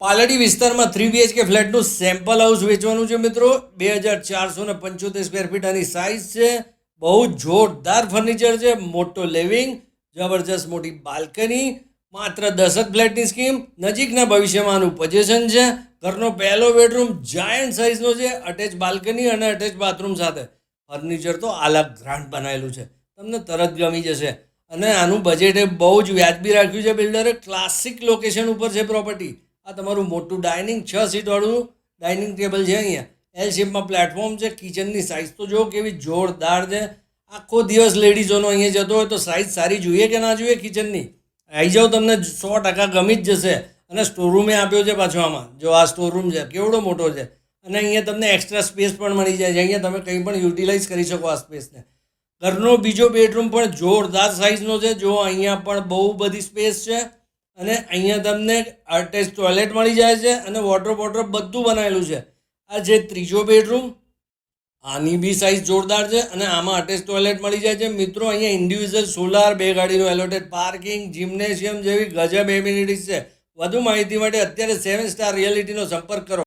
પાલડી વિસ્તારમાં 3 BHK ફ્લેટનું sample house વેચવાનું છે મિત્રો. 2475 સ્ક્વેર ફીટ આની સાઇઝ છે. બહુ જોરદાર ફર્નિચર છે, મોટો લિવિંગ, જબરજસ્ત મોટી બાલ્કની, માત્ર 10 જ ફ્લેટની સ્કીમ. નજીકના ભવિષ્યમાં આનું પોઝેશન છે. ઘરનો પહેલો બેડરૂમ જાયન્ટ સાઇઝનો છે, અટેચ બાલ્કની અને અટેચ બાથરૂમ સાથે. ફર્નિચર તો અલગ ગ્રાન્ડ બનાવેલું છે, તમને તરત ગમી જશે. અને આનું બજેટ બહુ જ વ્યાજબી રાખ્યું છે બિલ્ડરે. ક્લાસિક લોકેશન ઉપર છે પ્રોપર્ટી. આ તમારું મોટું ડાઇનિંગ 6 સીટવાળું ડાઇનિંગ ટેબલ છે. અહીંયા એલ શેપમાં પ્લેટફોર્મ છે. કિચનની સાઇઝ તો જો કેવી જોરદાર છે. આખો દિવસ લેડીઝોનો અહીંયા જતો હોય તો સાઇઝ સારી જોઈએ કે ના જોઈએ કિચનની. આવી જાઓ, તમને 100% ગમી જ જશે. અને સ્ટોરરૂમે આપ્યો છે પાછો આમાં. જો આ સ્ટોરરૂમ છે, કેવડો મોટો છે. અને અહીંયા તમને એક્સ્ટ્રા સ્પેસ પણ મળી જાય છે. અહીંયા તમે કંઈ પણ યુટિલાઇઝ કરી શકો આ સ્પેસને. ઘરનો બીજો બેડરૂમ પણ જોરદાર સાઇઝનો છે. જો અહીંયા પણ બહુ બધી સ્પેસ છે. અને અહીંયા તમને અટેચ ટોયલેટ મળી જાય છે અને વોર્ડરોબ બધું બનાવેલું છે. આ જે ત્રીજો બેડરૂમ, આની બી સાઇઝ જોરદાર છે અને આમાં અટેચ ટોયલેટ મળી જાય છે. મિત્રો અહીંયા ઇન્ડિવિજ્યુઅલ સોલાર, 2 ગાડીનું એલોટેડ પાર્કિંગ, જિમ્નેશિયમ જેવી ગજબ એમ્યુનિટીઝ છે. વધુ માહિતી માટે અત્યારે 7 સ્ટાર રિયાલિટીનો સંપર્ક કરો.